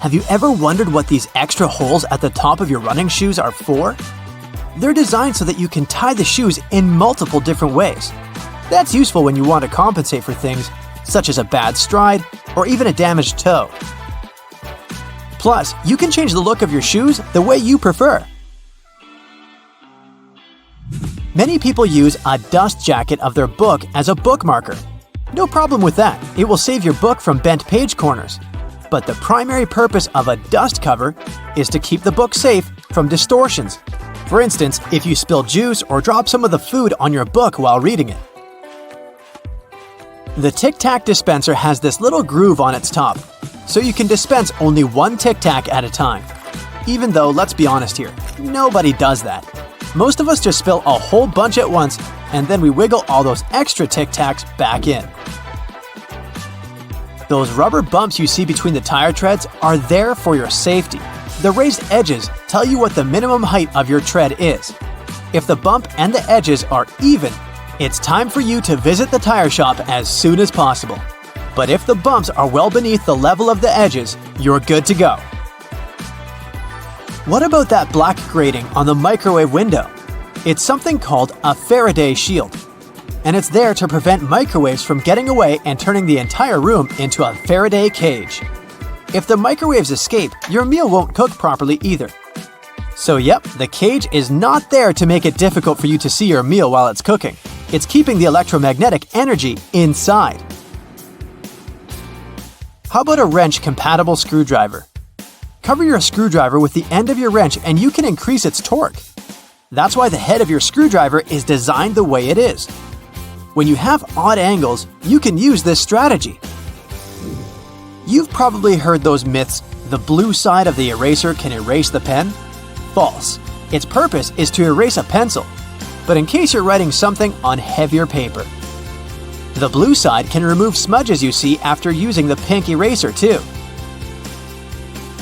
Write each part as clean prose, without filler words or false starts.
Have you ever wondered what these extra holes at the top of your running shoes are for? They're designed so that you can tie the shoes in multiple different ways. That's useful when you want to compensate for things such as a bad stride or even a damaged toe. Plus, you can change the look of your shoes the way you prefer. Many people use a dust jacket of their book as a bookmarker. No problem with that, it will save your book from bent page corners. But the primary purpose of a dust cover is to keep the book safe from distortions. For instance, if you spill juice or drop some of the food on your book while reading it. The Tic Tac dispenser has this little groove on its top, so you can dispense only one Tic Tac at a time. Even though, let's be honest here, nobody does that. Most of us just spill a whole bunch at once, and then we wiggle all those extra Tic Tacs back in. Those rubber bumps you see between the tire treads are there for your safety. The raised edges tell you what the minimum height of your tread is. If the bump and the edges are even, it's time for you to visit the tire shop as soon as possible. But if the bumps are well beneath the level of the edges, you're good to go. What about that black grating on the microwave window? It's something called a Faraday shield, and it's there to prevent microwaves from getting away and turning the entire room into a Faraday cage. If the microwaves escape, your meal won't cook properly either. So yep, the cage is not there to make it difficult for you to see your meal while it's cooking. It's keeping the electromagnetic energy inside. How about a wrench-compatible screwdriver? Cover your screwdriver with the end of your wrench and you can increase its torque. That's why the head of your screwdriver is designed the way it is. When you have odd angles, you can use this strategy. You've probably heard those myths, the blue side of the eraser can erase the pen? False. Its purpose is to erase a pencil, but in case you're writing something on heavier paper. The blue side can remove smudges you see after using the pink eraser too.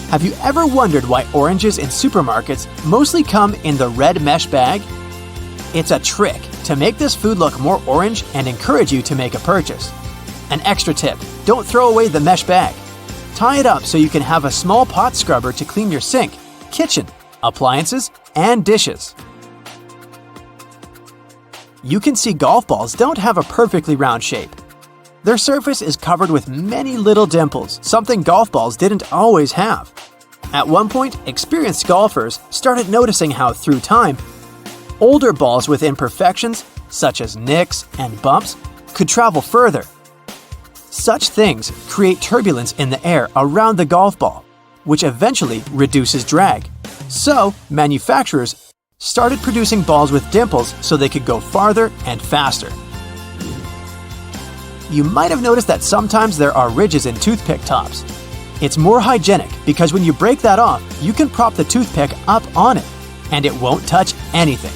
Have you ever wondered why oranges in supermarkets mostly come in the red mesh bag? It's a trick to make this food look more orange and encourage you to make a purchase. An extra tip, don't throw away the mesh bag. Tie it up so you can have a small pot scrubber to clean your sink, kitchen, appliances, and dishes. You can see golf balls don't have a perfectly round shape. Their surface is covered with many little dimples, something golf balls didn't always have. At one point, experienced golfers started noticing how, through time, older balls with imperfections, such as nicks and bumps, could travel further. Such things create turbulence in the air around the golf ball, which eventually reduces drag. So, manufacturers started producing balls with dimples so they could go farther and faster. You might have noticed that sometimes there are ridges in toothpick tops. It's more hygienic because when you break that off, you can prop the toothpick up on it, and it won't touch anything.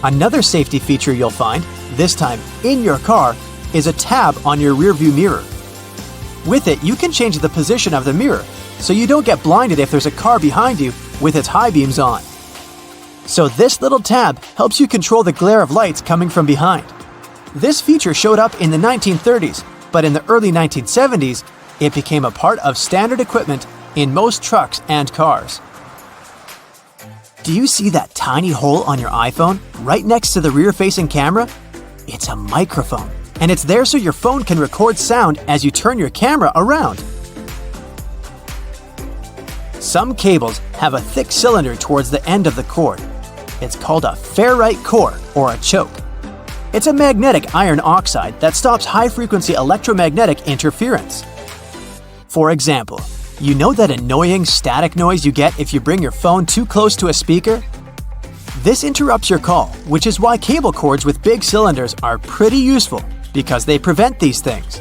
Another safety feature you'll find, this time in your car, is a tab on your rearview mirror. With it, you can change the position of the mirror, so you don't get blinded if there's a car behind you with its high beams on. So this little tab helps you control the glare of lights coming from behind. This feature showed up in the 1930s, but in the early 1970s, it became a part of standard equipment in most trucks and cars. Do you see that tiny hole on your iPhone right next to the rear-facing camera? It's a microphone, and it's there so your phone can record sound as you turn your camera around. Some cables have a thick cylinder towards the end of the cord. It's called a ferrite core or a choke. It's a magnetic iron oxide that stops high-frequency electromagnetic interference. For example, you know that annoying static noise you get if you bring your phone too close to a speaker? This interrupts your call, which is why cable cords with big cylinders are pretty useful because they prevent these things.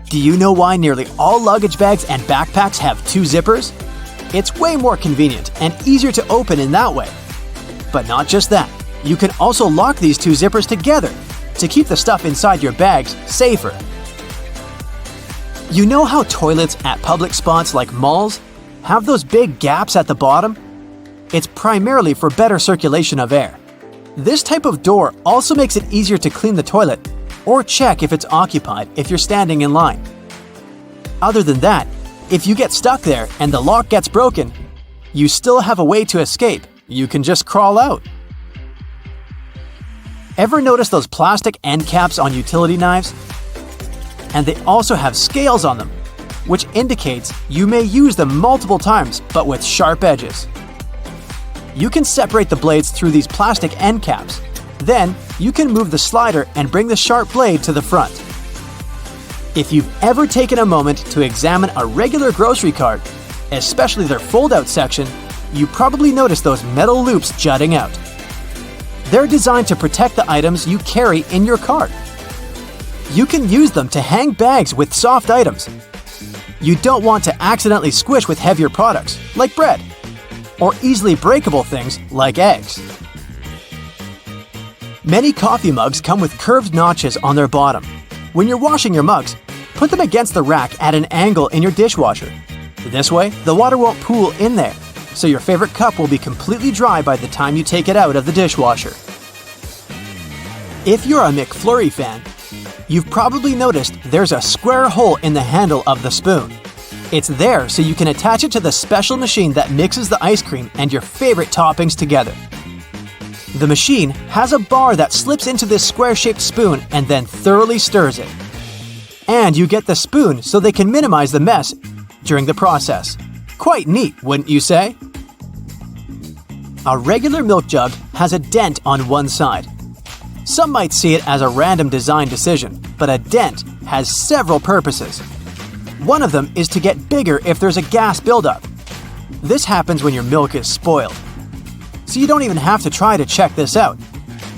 Do you know why nearly all luggage bags and backpacks have two zippers? It's way more convenient and easier to open in that way. But not just that. You can also lock these two zippers together to keep the stuff inside your bags safer. You know how toilets at public spots like malls have those big gaps at the bottom? It's primarily for better circulation of air. This type of door also makes it easier to clean the toilet or check if it's occupied if you're standing in line. Other than that, if you get stuck there and the lock gets broken, you still have a way to escape. You can just crawl out. Ever notice those plastic end caps on utility knives? And they also have scales on them, which indicates you may use them multiple times, but with sharp edges. You can separate the blades through these plastic end caps. Then, you can move the slider and bring the sharp blade to the front. If you've ever taken a moment to examine a regular grocery cart, especially their fold-out section, you probably noticed those metal loops jutting out. They're designed to protect the items you carry in your cart. You can use them to hang bags with soft items. You don't want to accidentally squish with heavier products, like bread, or easily breakable things like eggs. Many coffee mugs come with curved notches on their bottom. When you're washing your mugs, put them against the rack at an angle in your dishwasher. This way, the water won't pool in there, so your favorite cup will be completely dry by the time you take it out of the dishwasher. If you're a McFlurry fan, you've probably noticed there's a square hole in the handle of the spoon. It's there so you can attach it to the special machine that mixes the ice cream and your favorite toppings together. The machine has a bar that slips into this square-shaped spoon and then thoroughly stirs it. And you get the spoon so they can minimize the mess during the process. Quite neat, wouldn't you say? A regular milk jug has a dent on one side. Some might see it as a random design decision, but a dent has several purposes. One of them is to get bigger if there's a gas buildup. This happens when your milk is spoiled. So you don't even have to try to check this out.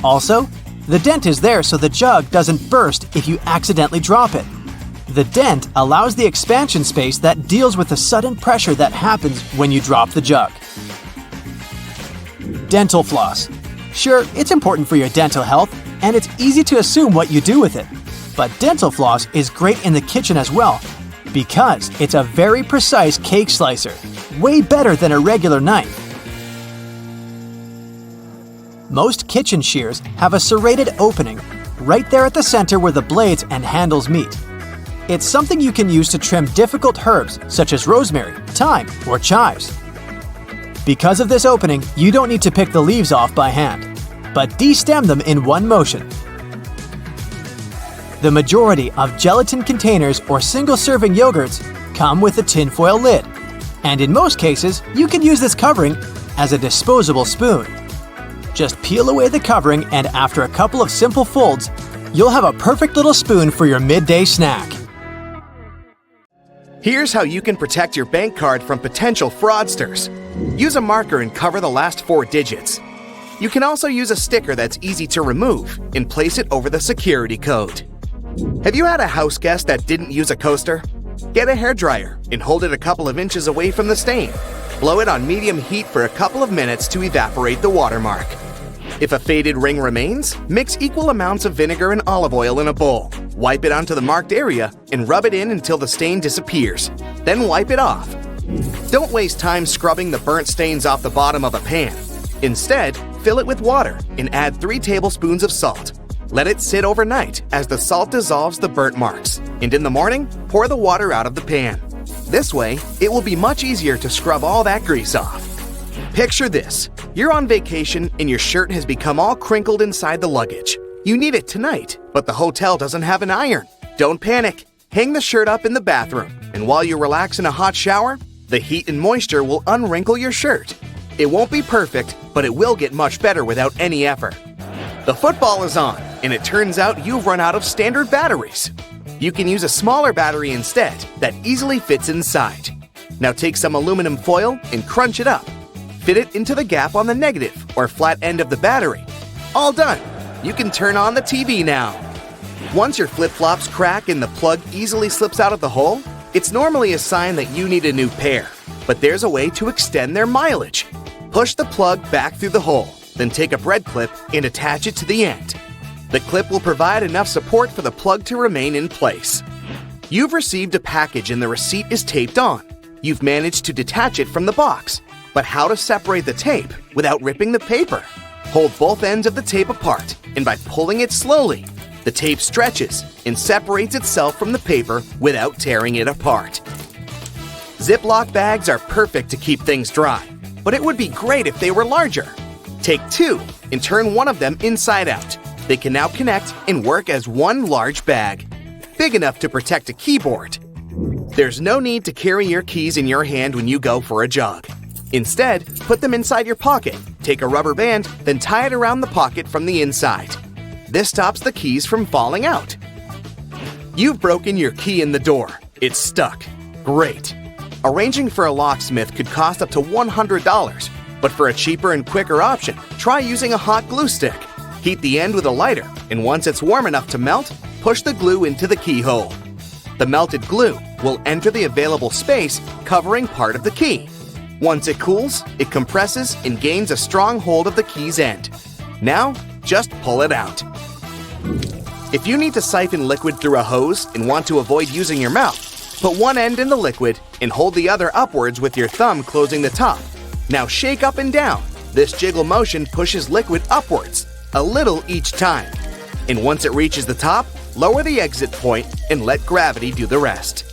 Also, the dent is there so the jug doesn't burst if you accidentally drop it. The dent allows the expansion space that deals with the sudden pressure that happens when you drop the jug. Dental floss. Sure, it's important for your dental health, and it's easy to assume what you do with it. But dental floss is great in the kitchen as well, because it's a very precise cake slicer, way better than a regular knife. Most kitchen shears have a serrated opening right there at the center where the blades and handles meet. It's something you can use to trim difficult herbs such as rosemary, thyme, or chives. Because of this opening, you don't need to pick the leaves off by hand, but de-stem them in one motion. The majority of gelatin containers or single-serving yogurts come with a tinfoil lid, and in most cases, you can use this covering as a disposable spoon. Just peel away the covering, and after a couple of simple folds, you'll have a perfect little spoon for your midday snack. Here's how you can protect your bank card from potential fraudsters. Use a marker and cover the last 4 digits. You can also use a sticker that's easy to remove and place it over the security code. Have you had a house guest that didn't use a coaster? Get a hairdryer and hold it a couple of inches away from the stain. Blow it on medium heat for a couple of minutes to evaporate the watermark. If a faded ring remains, mix equal amounts of vinegar and olive oil in a bowl. Wipe it onto the marked area and rub it in until the stain disappears. Then wipe it off. Don't waste time scrubbing the burnt stains off the bottom of a pan. Instead, fill it with water and add 3 tablespoons of salt. Let it sit overnight as the salt dissolves the burnt marks, and in the morning, pour the water out of the pan. This way, it will be much easier to scrub all that grease off. Picture this. You're on vacation and your shirt has become all crinkled inside the luggage. You need it tonight, but the hotel doesn't have an iron. Don't panic. Hang the shirt up in the bathroom, and while you relax in a hot shower, the heat and moisture will unwrinkle your shirt. It won't be perfect, but it will get much better without any effort. The football is on, and it turns out you've run out of standard batteries. You can use a smaller battery instead that easily fits inside. Now take some aluminum foil and crunch it up. Fit it into the gap on the negative or flat end of the battery. All done. You can turn on the TV now. Once your flip-flops crack and the plug easily slips out of the hole, it's normally a sign that you need a new pair. But there's a way to extend their mileage. Push the plug back through the hole, then take a bread clip and attach it to the end. The clip will provide enough support for the plug to remain in place. You've received a package and the receipt is taped on. You've managed to detach it from the box. But how to separate the tape without ripping the paper? Hold both ends of the tape apart, and by pulling it slowly, The tape stretches and separates itself from the paper without tearing it apart. Ziploc bags are perfect to keep things dry, but it would be great if they were larger. Take 2 and turn one of them inside out. They can now connect and work as one large bag, big enough to protect a keyboard. There's no need to carry your keys in your hand when you go for a jog. Instead, put them inside your pocket, take a rubber band, then tie it around the pocket from the inside. This stops the keys from falling out. You've broken your key in the door. It's stuck. Great. Arranging for a locksmith could cost up to $100, but for a cheaper and quicker option, try using a hot glue stick. Heat the end with a lighter, and once it's warm enough to melt, push the glue into the keyhole. The melted glue will enter the available space, covering part of the key. Once it cools, it compresses and gains a strong hold of the key's end. Now, just pull it out. If you need to siphon liquid through a hose and want to avoid using your mouth, put one end in the liquid and hold the other upwards with your thumb closing the top. Now shake up and down. This jiggle motion pushes liquid upwards, a little each time. And once it reaches the top, lower the exit point and let gravity do the rest.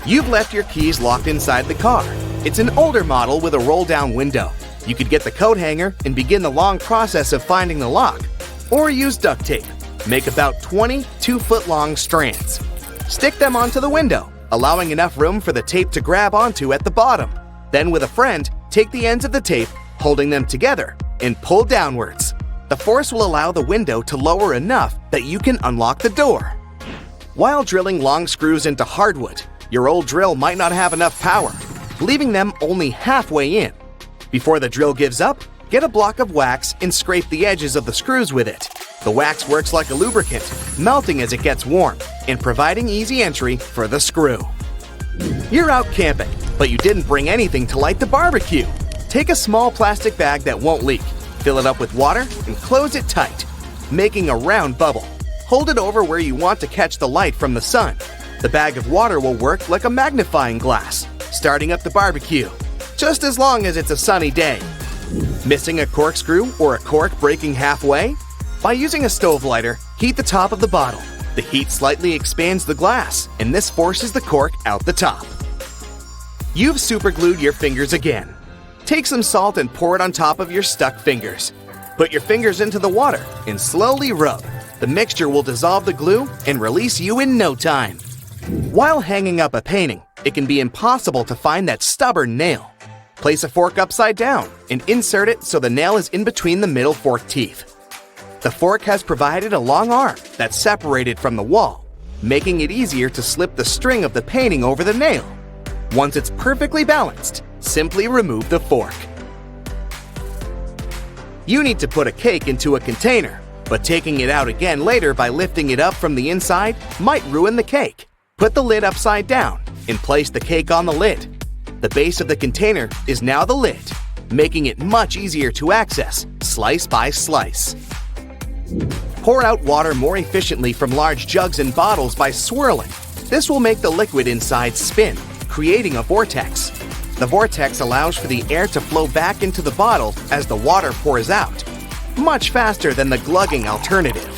You've left your keys locked inside the car. It's an older model with a roll-down window. You could get the coat hanger and begin the long process of finding the lock. Or use duct tape. Make about 20 2-foot-long strands. Stick them onto the window, allowing enough room for the tape to grab onto at the bottom. Then with a friend, take the ends of the tape, holding them together, and pull downwards. The force will allow the window to lower enough that you can unlock the door. While drilling long screws into hardwood, your old drill might not have enough power, leaving them only halfway in. Before the drill gives up, get a block of wax and scrape the edges of the screws with it. The wax works like a lubricant, melting as it gets warm and providing easy entry for the screw. You're out camping, but you didn't bring anything to light the barbecue. Take a small plastic bag that won't leak, fill it up with water, and close it tight, making a round bubble. Hold it over where you want to catch the light from the sun. The bag of water will work like a magnifying glass, starting up the barbecue, just as long as it's a sunny day. Missing a corkscrew or a cork breaking halfway? By using a stove lighter, heat the top of the bottle. The heat slightly expands the glass, and this forces the cork out the top. You've superglued your fingers again. Take some salt and pour it on top of your stuck fingers. Put your fingers into the water and slowly rub. The mixture will dissolve the glue and release you in no time. While hanging up a painting, it can be impossible to find that stubborn nail. Place a fork upside down and insert it so the nail is in between the middle fork teeth. The fork has provided a long arm that's separated from the wall, making it easier to slip the string of the painting over the nail. Once it's perfectly balanced, simply remove the fork. You need to put a cake into a container, but taking it out again later by lifting it up from the inside might ruin the cake. Put the lid upside down and place the cake on the lid. The base of the container is now the lid, making it much easier to access, slice by slice. Pour out water more efficiently from large jugs and bottles by swirling. This will make the liquid inside spin, creating a vortex. The vortex allows for the air to flow back into the bottle as the water pours out, much faster than the glugging alternative.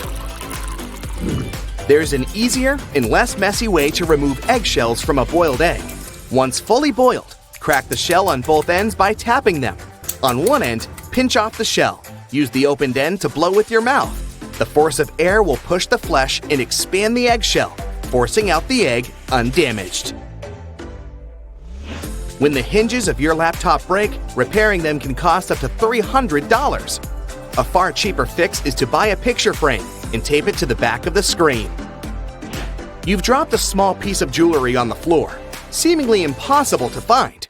There's an easier and less messy way to remove eggshells from a boiled egg. Once fully boiled, crack the shell on both ends by tapping them. On one end, pinch off the shell. Use the opened end to blow with your mouth. The force of air will push the flesh and expand the eggshell, forcing out the egg undamaged. When the hinges of your laptop break, repairing them can cost up to $300. A far cheaper fix is to buy a picture frame and tape it to the back of the screen. You've dropped a small piece of jewelry on the floor, seemingly impossible to find.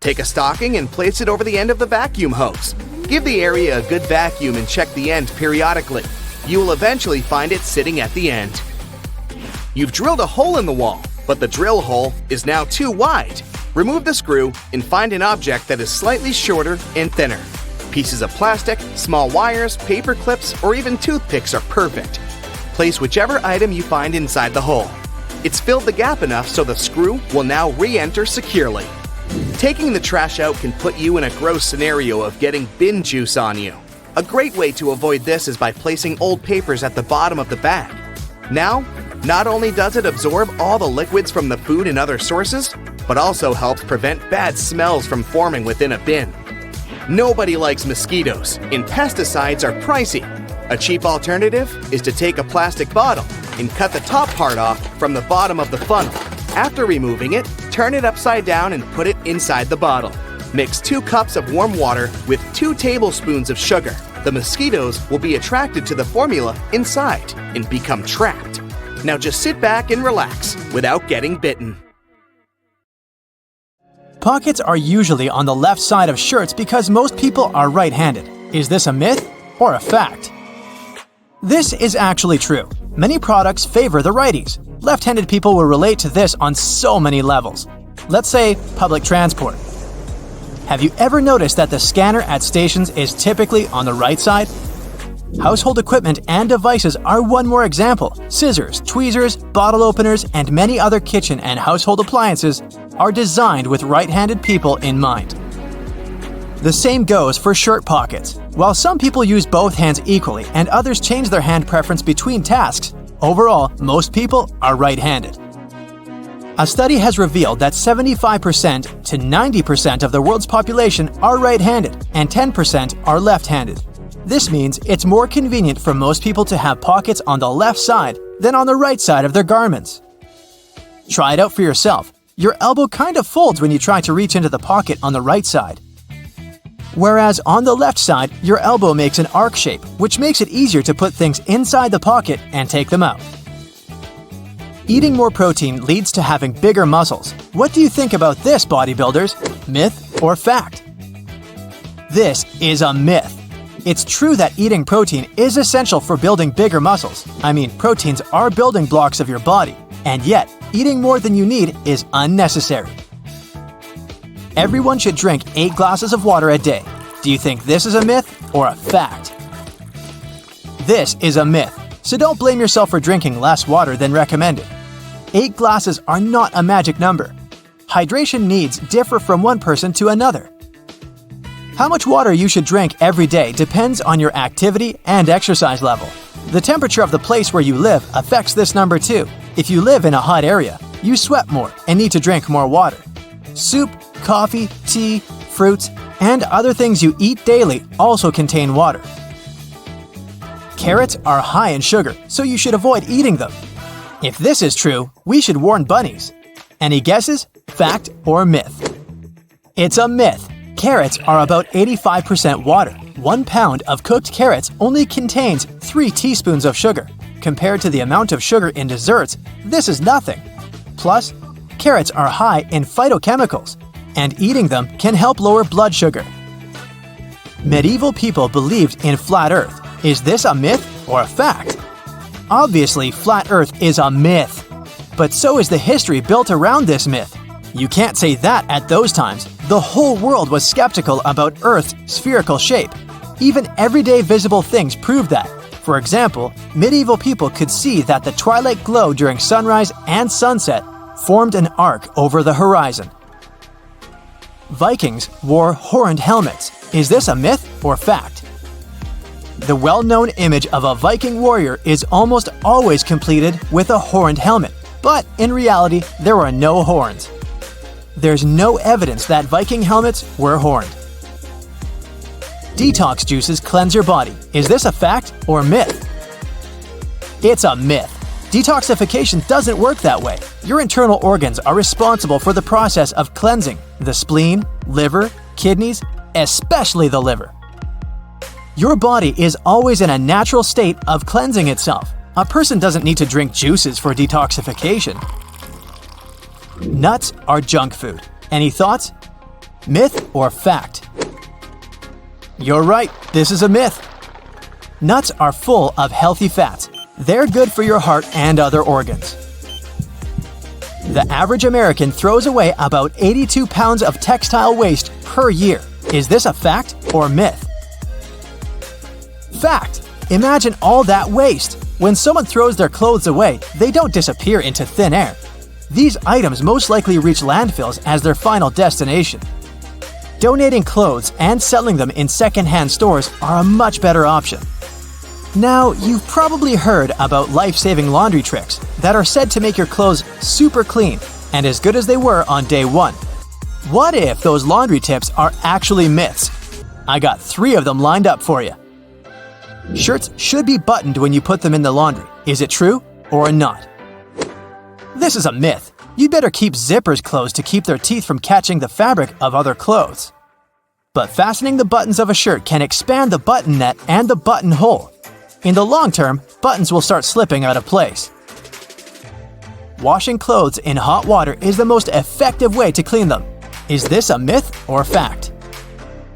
Take a stocking and place it over the end of the vacuum hose. Give the area a good vacuum and check the end periodically. You will eventually find it sitting at the end. You've drilled a hole in the wall, but the drill hole is now too wide. Remove the screw and find an object that is slightly shorter and thinner. Pieces of plastic, small wires, paper clips, or even toothpicks are perfect. Place whichever item you find inside the hole. It's filled the gap enough so the screw will now re-enter securely. Taking the trash out can put you in a gross scenario of getting bin juice on you. A great way to avoid this is by placing old papers at the bottom of the bag. Now, not only does it absorb all the liquids from the food and other sources, but also helps prevent bad smells from forming within a bin. Nobody likes mosquitoes, and pesticides are pricey. A cheap alternative is to take a plastic bottle and cut the top part off from the bottom of the funnel. After removing it, turn it upside down and put it inside the bottle. Mix 2 cups of warm water with 2 tablespoons of sugar. The mosquitoes will be attracted to the formula inside and become trapped. Now just sit back and relax without getting bitten. Pockets are usually on the left side of shirts because most people are right-handed. Is this a myth or a fact? This is actually true. Many products favor the righties. Left-handed people will relate to this on so many levels. Let's say public transport. Have you ever noticed that the scanner at stations is typically on the right side? Household equipment and devices are one more example. Scissors, tweezers, bottle openers, and many other kitchen and household appliances are designed with right-handed people in mind. The same goes for shirt pockets. While some people use both hands equally and others change their hand preference between tasks, overall, most people are right-handed. A study has revealed that 75% to 90% of the world's population are right-handed and 10% are left-handed. This means it's more convenient for most people to have pockets on the left side than on the right side of their garments. Try it out for yourself. Your elbow kind of folds when you try to reach into the pocket on the right side. Whereas on the left side, your elbow makes an arc shape, which makes it easier to put things inside the pocket and take them out. Eating more protein leads to having bigger muscles. What do you think about this, bodybuilders? Myth or fact? This is a myth. It's true that eating protein is essential for building bigger muscles. Proteins are building blocks of your body, and yet, eating more than you need is unnecessary. Everyone should drink 8 glasses of water a day. Do you think this is a myth or a fact? This is a myth, so don't blame yourself for drinking less water than recommended. 8 glasses are not a magic number. Hydration needs differ from one person to another. How much water you should drink every day depends on your activity and exercise level. The temperature of the place where you live affects this number too. If you live in a hot area, you sweat more and need to drink more water. Soup, coffee, tea, fruits, and other things you eat daily also contain water. Carrots are high in sugar, so you should avoid eating them. If this is true, we should warn bunnies. Any guesses? Fact or myth? It's a myth. Carrots are about 85% water. 1 pound of cooked carrots only contains 3 teaspoons of sugar. Compared to the amount of sugar in desserts, this is nothing. Plus, carrots are high in phytochemicals, and eating them can help lower blood sugar. Medieval people believed in flat Earth. Is this a myth or a fact? Obviously, flat Earth is a myth. But so is the history built around this myth. You can't say that at those times. The whole world was skeptical about Earth's spherical shape. Even everyday visible things proved that. For example, medieval people could see that the twilight glow during sunrise and sunset formed an arc over the horizon. Vikings wore horned helmets. Is this a myth or fact? The well-known image of a Viking warrior is almost always completed with a horned helmet, but in reality, there were no horns. There's no evidence that Viking helmets were horned. Detox juices cleanse your body. Is this a fact or myth? It's a myth. Detoxification doesn't work that way. Your internal organs are responsible for the process of cleansing: the spleen, liver, kidneys, especially the liver. Your body is always in a natural state of cleansing itself. A person doesn't need to drink juices for detoxification. Nuts are junk food. Any thoughts? Myth or fact? You're right, this is a myth. Nuts are full of healthy fats. They're good for your heart and other organs. The average American throws away about 82 pounds of textile waste per year. Is this a fact or myth? Fact! Imagine all that waste. When someone throws their clothes away, they don't disappear into thin air. These items most likely reach landfills as their final destination. Donating clothes and selling them in second-hand stores are a much better option. Now, you've probably heard about life-saving laundry tricks that are said to make your clothes super clean and as good as they were on day one. What if those laundry tips are actually myths? I got 3 of them lined up for you. Shirts should be buttoned when you put them in the laundry. Is it true or not? This is a myth. You'd better keep zippers closed to keep their teeth from catching the fabric of other clothes. But fastening the buttons of a shirt can expand the button net and the buttonhole. In the long term, buttons will start slipping out of place. Washing clothes in hot water is the most effective way to clean them. Is this a myth or fact?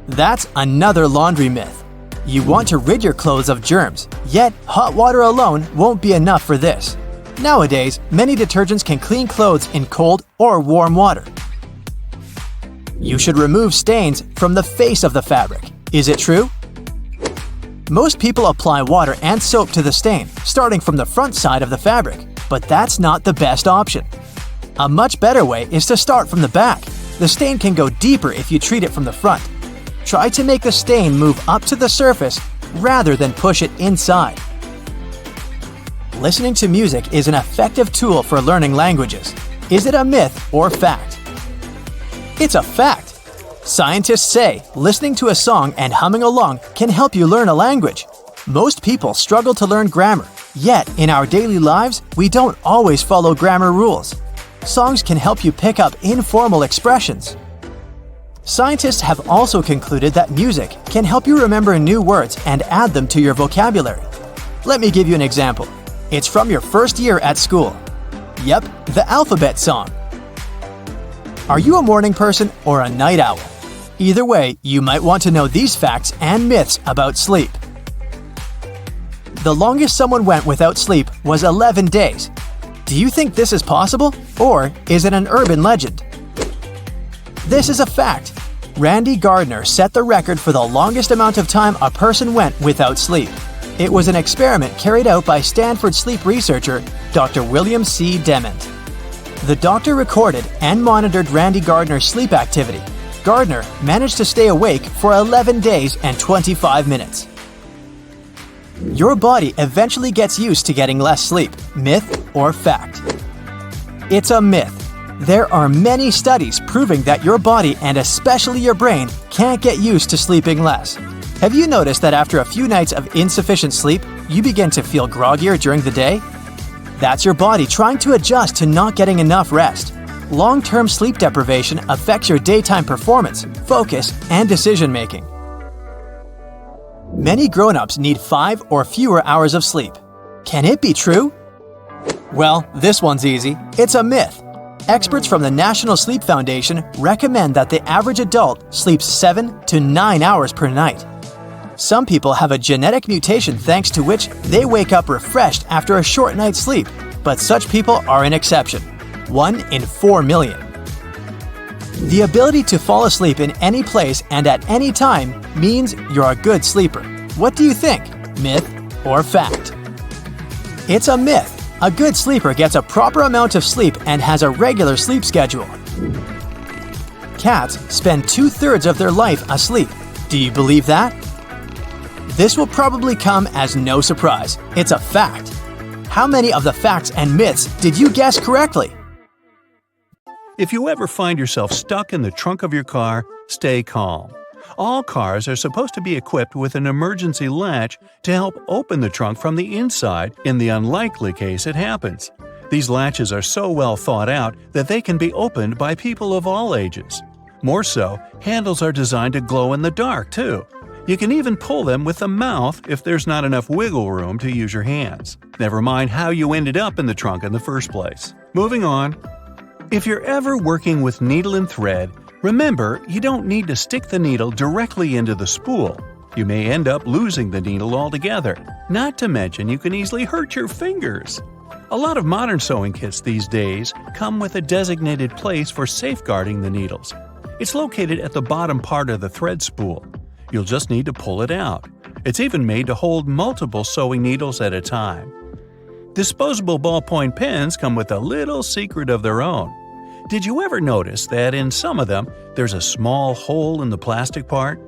That's another laundry myth. You want to rid your clothes of germs, yet hot water alone won't be enough for this. Nowadays, many detergents can clean clothes in cold or warm water. You should remove stains from the face of the fabric. Is it true? Most people apply water and soap to the stain, starting from the front side of the fabric, but that's not the best option. A much better way is to start from the back. The stain can go deeper if you treat it from the front. Try to make the stain move up to the surface rather than push it inside. Listening to music is an effective tool for learning languages. Is it a myth or fact? It's a fact. Scientists say listening to a song and humming along can help you learn a language. Most people struggle to learn grammar, yet in our daily lives, we don't always follow grammar rules. Songs can help you pick up informal expressions. Scientists have also concluded that music can help you remember new words and add them to your vocabulary. Let me give you an example. It's from your first year at school. Yep, the alphabet song. Are you a morning person or a night owl? Either way, you might want to know these facts and myths about sleep. The longest someone went without sleep was 11 days. Do you think this is possible, or is it an urban legend? This is a fact. Randy Gardner set the record for the longest amount of time a person went without sleep. It was an experiment carried out by Stanford sleep researcher Dr. William C. Dement. The doctor recorded and monitored Randy Gardner's sleep activity. Gardner managed to stay awake for 11 days and 25 minutes. Your body eventually gets used to getting less sleep. Myth or fact? It's a myth. There are many studies proving that your body and especially your brain can't get used to sleeping less. Have you noticed that after a few nights of insufficient sleep, you begin to feel groggier during the day? That's your body trying to adjust to not getting enough rest. Long-term sleep deprivation affects your daytime performance, focus, and decision-making. Many grown-ups need 5 or fewer hours of sleep. Can it be true? Well, this one's easy. It's a myth. Experts from the National Sleep Foundation recommend that the average adult sleeps 7 to 9 hours per night. Some people have a genetic mutation thanks to which they wake up refreshed after a short night's sleep, but such people are an exception. 1 in 4 million. The ability to fall asleep in any place and at any time means you're a good sleeper. What do you think? Myth or fact? It's a myth. A good sleeper gets a proper amount of sleep and has a regular sleep schedule. Cats spend 2/3 of their life asleep. Do you believe that? This will probably come as no surprise. It's a fact. How many of the facts and myths did you guess correctly? If you ever find yourself stuck in the trunk of your car, stay calm. All cars are supposed to be equipped with an emergency latch to help open the trunk from the inside in the unlikely case it happens. These latches are so well thought out that they can be opened by people of all ages. More so, handles are designed to glow in the dark, too. You can even pull them with the mouth if there's not enough wiggle room to use your hands. Never mind how you ended up in the trunk in the first place. Moving on. If you're ever working with needle and thread, remember you don't need to stick the needle directly into the spool. You may end up losing the needle altogether. Not to mention you can easily hurt your fingers. A lot of modern sewing kits these days come with a designated place for safeguarding the needles. It's located at the bottom part of the thread spool. You'll just need to pull it out. It's even made to hold multiple sewing needles at a time. Disposable ballpoint pens come with a little secret of their own. Did you ever notice that in some of them, there's a small hole in the plastic part?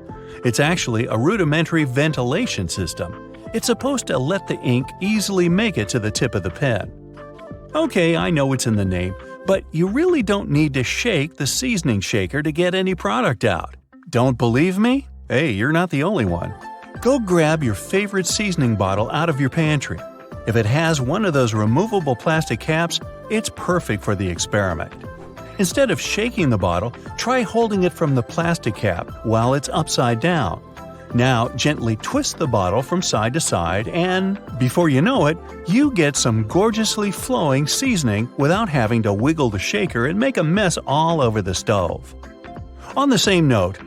It's actually a rudimentary ventilation system. It's supposed to let the ink easily make it to the tip of the pen. Okay, I know it's in the name, but you really don't need to shake the seasoning shaker to get any product out. Don't believe me? Hey, you're not the only one. Go grab your favorite seasoning bottle out of your pantry. If it has one of those removable plastic caps, it's perfect for the experiment. Instead of shaking the bottle, try holding it from the plastic cap while it's upside down. Now gently twist the bottle from side to side and, before you know it, you get some gorgeously flowing seasoning without having to wiggle the shaker and make a mess all over the stove. On the same note,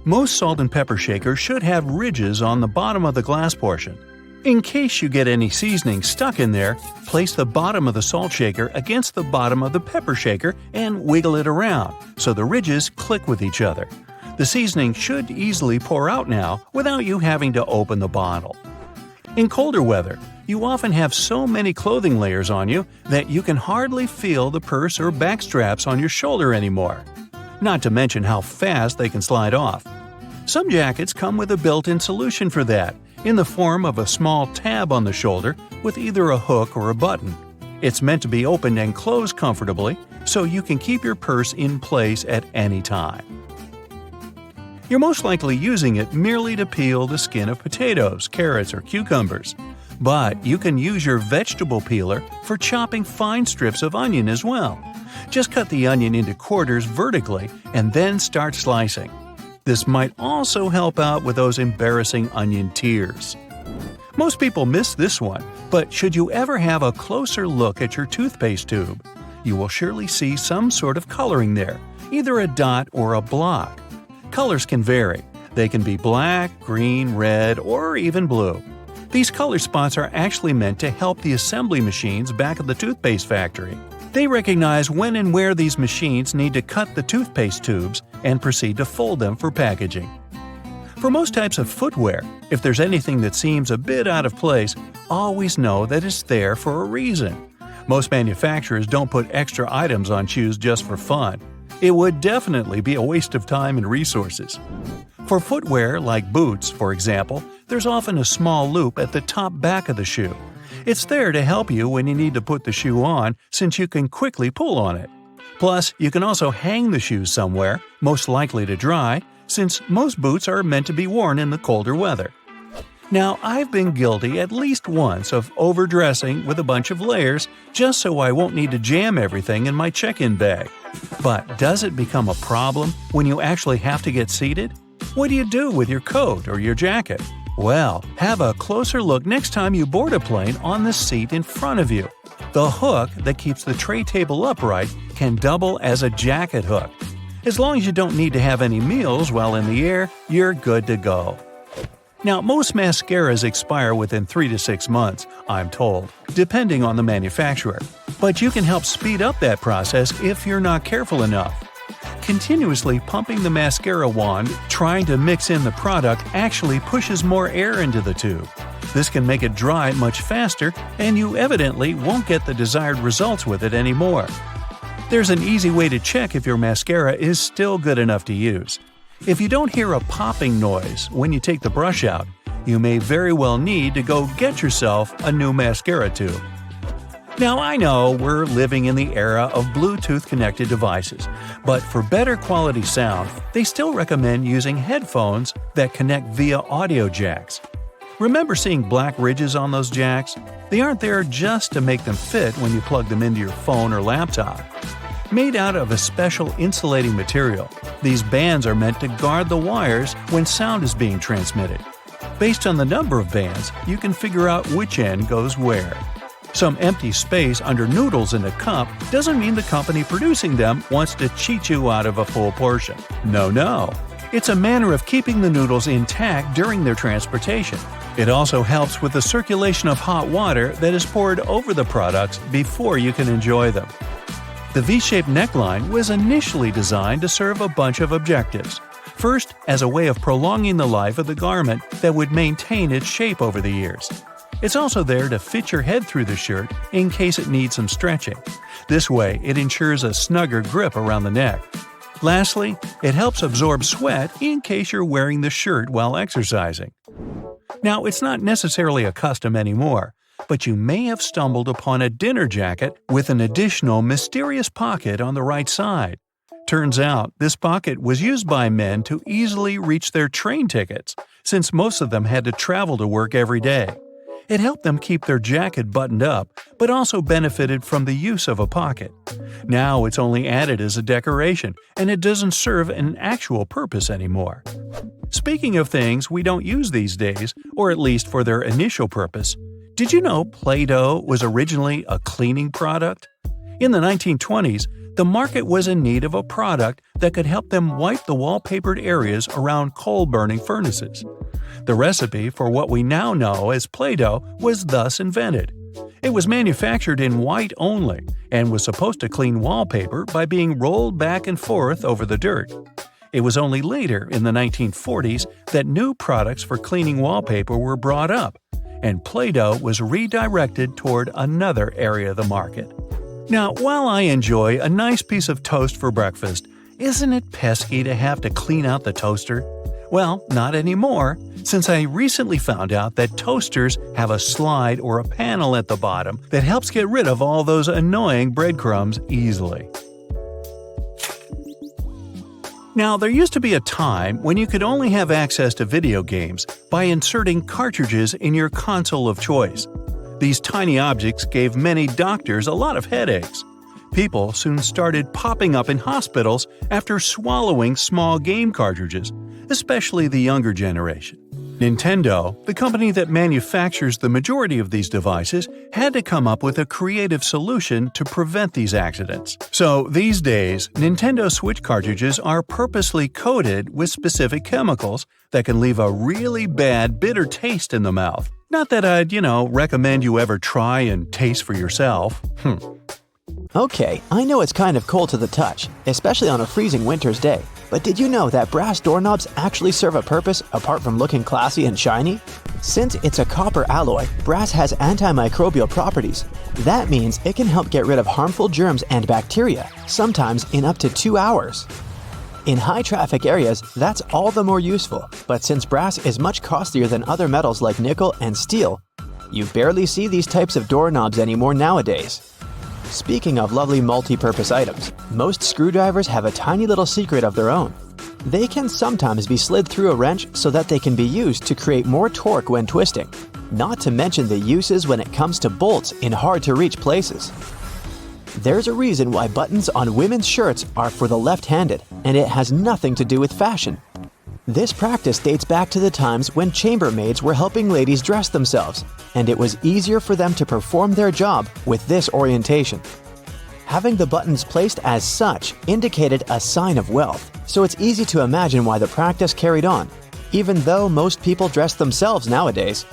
most salt and pepper shakers should have ridges on the bottom of the glass portion. In case you get any seasoning stuck in there, place the bottom of the salt shaker against the bottom of the pepper shaker and wiggle it around so the ridges click with each other. The seasoning should easily pour out now without you having to open the bottle. In colder weather, you often have so many clothing layers on you that you can hardly feel the purse or back straps on your shoulder anymore. Not to mention how fast they can slide off. Some jackets come with a built-in solution for that, in the form of a small tab on the shoulder with either a hook or a button. It's meant to be opened and closed comfortably, so you can keep your purse in place at any time. You're most likely using it merely to peel the skin of potatoes, carrots, or cucumbers. But you can use your vegetable peeler for chopping fine strips of onion as well. Just cut the onion into quarters vertically and then start slicing. This might also help out with those embarrassing onion tears. Most people miss this one, but should you ever have a closer look at your toothpaste tube, you will surely see some sort of coloring there, either a dot or a block. Colors can vary. They can be black, green, red, or even blue. These color spots are actually meant to help the assembly machines back at the toothpaste factory. They recognize when and where these machines need to cut the toothpaste tubes and proceed to fold them for packaging. For most types of footwear, if there's anything that seems a bit out of place, always know that it's there for a reason. Most manufacturers don't put extra items on shoes just for fun. It would definitely be a waste of time and resources. For footwear like boots, for example, there's often a small loop at the top back of the shoe. It's there to help you when you need to put the shoe on, since you can quickly pull on it. Plus, you can also hang the shoes somewhere, most likely to dry, since most boots are meant to be worn in the colder weather. Now, I've been guilty at least once of overdressing with a bunch of layers just so I won't need to jam everything in my check-in bag. But does it become a problem when you actually have to get seated? What do you do with your coat or your jacket? Well, have a closer look next time you board a plane on the seat in front of you. The hook that keeps the tray table upright can double as a jacket hook. As long as you don't need to have any meals while in the air, you're good to go. Now, most mascaras expire within 3 to 6 months, I'm told, depending on the manufacturer. But you can help speed up that process if you're not careful enough. Continuously pumping the mascara wand, trying to mix in the product actually pushes more air into the tube. This can make it dry much faster, and you evidently won't get the desired results with it anymore. There's an easy way to check if your mascara is still good enough to use. If you don't hear a popping noise when you take the brush out, you may very well need to go get yourself a new mascara tube. Now, I know we're living in the era of Bluetooth-connected devices, but for better quality sound, they still recommend using headphones that connect via audio jacks. Remember seeing black ridges on those jacks? They aren't there just to make them fit when you plug them into your phone or laptop. Made out of a special insulating material, these bands are meant to guard the wires when sound is being transmitted. Based on the number of bands, you can figure out which end goes where. Some empty space under noodles in a cup doesn't mean the company producing them wants to cheat you out of a full portion. No. It's a manner of keeping the noodles intact during their transportation. It also helps with the circulation of hot water that is poured over the products before you can enjoy them. The V-shaped neckline was initially designed to serve a bunch of objectives. First, as a way of prolonging the life of the garment that would maintain its shape over the years. It's also there to fit your head through the shirt in case it needs some stretching. This way, it ensures a snugger grip around the neck. Lastly, it helps absorb sweat in case you're wearing the shirt while exercising. Now, it's not necessarily a custom anymore, but you may have stumbled upon a dinner jacket with an additional mysterious pocket on the right side. Turns out, this pocket was used by men to easily reach their train tickets, since most of them had to travel to work every day. It helped them keep their jacket buttoned up, but also benefited from the use of a pocket. Now it's only added as a decoration, and it doesn't serve an actual purpose anymore. Speaking of things we don't use these days, or at least for their initial purpose, did you know Play-Doh was originally a cleaning product? In the 1920s, the market was in need of a product that could help them wipe the wallpapered areas around coal-burning furnaces. The recipe for what we now know as Play-Doh was thus invented. It was manufactured in white only and was supposed to clean wallpaper by being rolled back and forth over the dirt. It was only later, in the 1940s, that new products for cleaning wallpaper were brought up, and Play-Doh was redirected toward another area of the market. Now, while I enjoy a nice piece of toast for breakfast, isn't it pesky to have to clean out the toaster? Well, not anymore, since I recently found out that toasters have a slide or a panel at the bottom that helps get rid of all those annoying breadcrumbs easily. Now, there used to be a time when you could only have access to video games by inserting cartridges in your console of choice. These tiny objects gave many doctors a lot of headaches. People soon started popping up in hospitals after swallowing small game cartridges, especially the younger generation. Nintendo, the company that manufactures the majority of these devices, had to come up with a creative solution to prevent these accidents. So these days, Nintendo Switch cartridges are purposely coated with specific chemicals that can leave a really bad, bitter taste in the mouth. Not that I'd, recommend you ever try and taste for yourself. Okay, I know it's kind of cold to the touch, especially on a freezing winter's day, but did you know that brass doorknobs actually serve a purpose apart from looking classy and shiny? Since it's a copper alloy, brass has antimicrobial properties. That means it can help get rid of harmful germs and bacteria, sometimes in up to 2 hours. In high-traffic areas, that's all the more useful, but since brass is much costlier than other metals like nickel and steel, you barely see these types of doorknobs anymore nowadays. Speaking of lovely multi-purpose items, most screwdrivers have a tiny little secret of their own. They can sometimes be slid through a wrench so that they can be used to create more torque when twisting, not to mention the uses when it comes to bolts in hard-to-reach places. There's a reason why buttons on women's shirts are for the left-handed, and it has nothing to do with fashion. This practice dates back to the times when chambermaids were helping ladies dress themselves, and it was easier for them to perform their job with this orientation. Having the buttons placed as such indicated a sign of wealth, so it's easy to imagine why the practice carried on, even though most people dress themselves nowadays.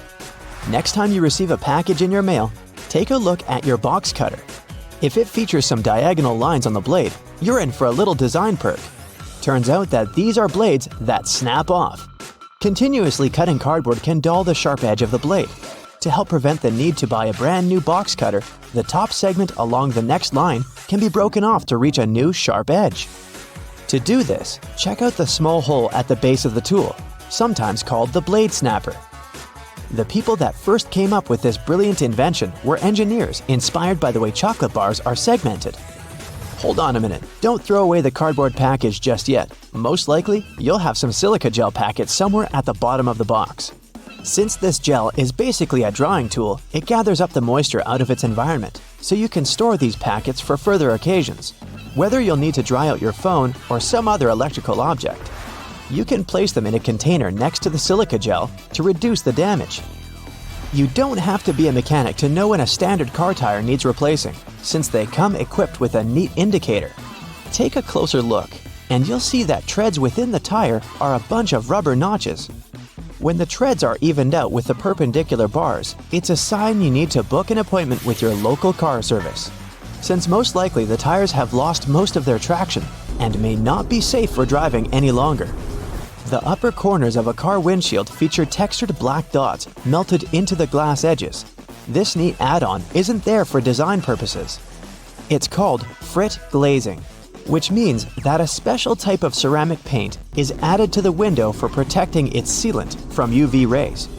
Next time you receive a package in your mail, take a look at your box cutter. If it features some diagonal lines on the blade, you're in for a little design perk. Turns out that these are blades that snap off. Continuously cutting cardboard can dull the sharp edge of the blade. To help prevent the need to buy a brand new box cutter, the top segment along the next line can be broken off to reach a new sharp edge. To do this, check out the small hole at the base of the tool, sometimes called the blade snapper. The people that first came up with this brilliant invention were engineers inspired by the way chocolate bars are segmented. Hold on a minute, don't throw away the cardboard package just yet. Most likely, you'll have some silica gel packets somewhere at the bottom of the box. Since this gel is basically a drying tool, it gathers up the moisture out of its environment, so you can store these packets for further occasions. Whether you'll need to dry out your phone or some other electrical object, you can place them in a container next to the silica gel to reduce the damage. You don't have to be a mechanic to know when a standard car tire needs replacing, since they come equipped with a neat indicator. Take a closer look, and you'll see that treads within the tire are a bunch of rubber notches. When the treads are evened out with the perpendicular bars, it's a sign you need to book an appointment with your local car service, since most likely the tires have lost most of their traction and may not be safe for driving any longer. The upper corners of a car windshield feature textured black dots melted into the glass edges. This neat add-on isn't there for design purposes. It's called frit glazing, which means that a special type of ceramic paint is added to the window for protecting its sealant from UV rays.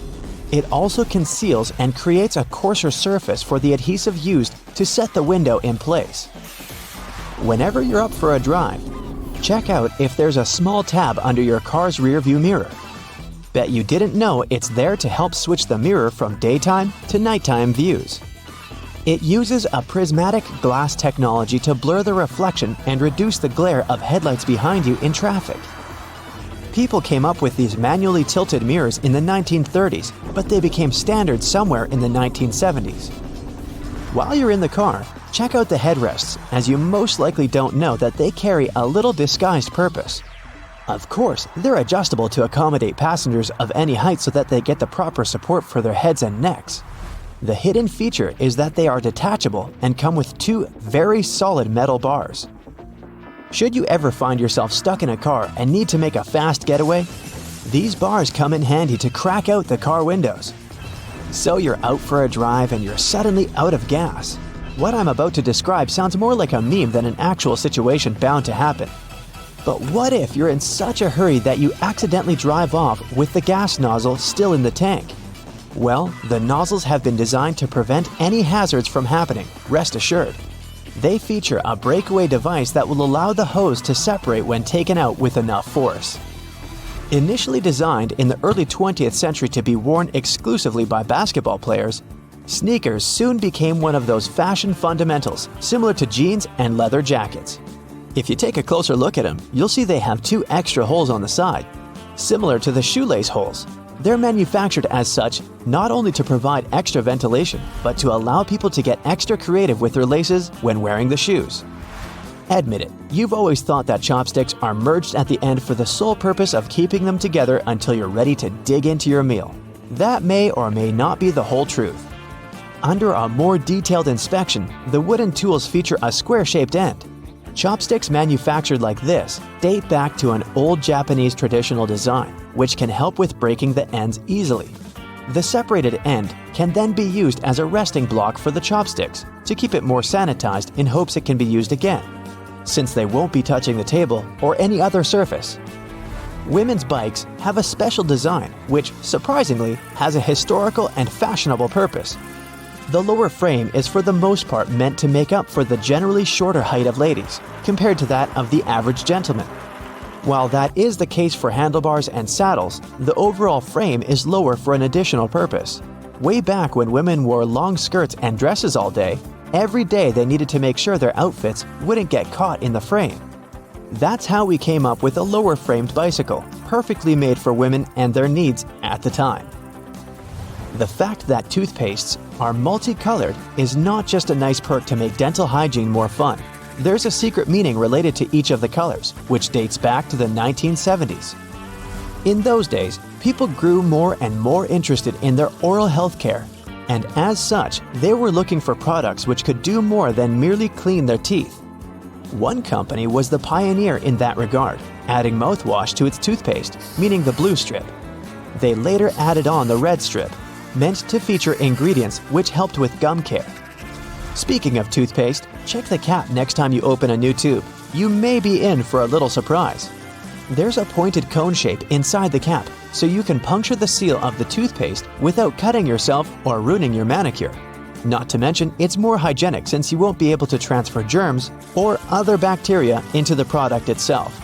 It also conceals and creates a coarser surface for the adhesive used to set the window in place. Whenever you're up for a drive, check out if there's a small tab under your car's rearview mirror. Bet you didn't know it's there to help switch the mirror from daytime to nighttime views. It uses a prismatic glass technology to blur the reflection and reduce the glare of headlights behind you in traffic. People came up with these manually tilted mirrors in the 1930s, but they became standard somewhere in the 1970s. While you're in the car, check out the headrests, as you most likely don't know that they carry a little disguised purpose. Of course, they're adjustable to accommodate passengers of any height so that they get the proper support for their heads and necks. The hidden feature is that they are detachable and come with two very solid metal bars. Should you ever find yourself stuck in a car and need to make a fast getaway, these bars come in handy to crack out the car windows. So you're out for a drive and you're suddenly out of gas. What I'm about to describe sounds more like a meme than an actual situation bound to happen. But what if you're in such a hurry that you accidentally drive off with the gas nozzle still in the tank? Well, the nozzles have been designed to prevent any hazards from happening, rest assured. They feature a breakaway device that will allow the hose to separate when taken out with enough force. Initially designed in the early 20th century to be worn exclusively by basketball players, sneakers soon became one of those fashion fundamentals, similar to jeans and leather jackets. If you take a closer look at them, you'll see they have two extra holes on the side, similar to the shoelace holes. They're manufactured as such not only to provide extra ventilation, but to allow people to get extra creative with their laces when wearing the shoes. Admit it, you've always thought that chopsticks are merged at the end for the sole purpose of keeping them together until you're ready to dig into your meal. That may or may not be the whole truth. Under a more detailed inspection, the wooden tools feature a square-shaped end. Chopsticks manufactured like this date back to an old Japanese traditional design, which can help with breaking the ends easily. The separated end can then be used as a resting block for the chopsticks to keep it more sanitized in hopes it can be used again, since they won't be touching the table or any other surface. Women's bikes have a special design which, surprisingly, has a historical and fashionable purpose. The lower frame is for the most part meant to make up for the generally shorter height of ladies, compared to that of the average gentleman. While that is the case for handlebars and saddles, the overall frame is lower for an additional purpose. Way back when women wore long skirts and dresses all day, every day they needed to make sure their outfits wouldn't get caught in the frame. That's how we came up with a lower-framed bicycle, perfectly made for women and their needs at the time. The fact that toothpastes are multicolored is not just a nice perk to make dental hygiene more fun. There's a secret meaning related to each of the colors, which dates back to the 1970s. In those days, people grew more and more interested in their oral health care, and as such, they were looking for products which could do more than merely clean their teeth. One company was the pioneer in that regard, adding mouthwash to its toothpaste, meaning the blue strip. They later added on the red strip, meant to feature ingredients which helped with gum care. Speaking of toothpaste, check the cap next time you open a new tube. You may be in for a little surprise. There's a pointed cone shape inside the cap, so you can puncture the seal of the toothpaste without cutting yourself or ruining your manicure. Not to mention, it's more hygienic since you won't be able to transfer germs or other bacteria into the product itself.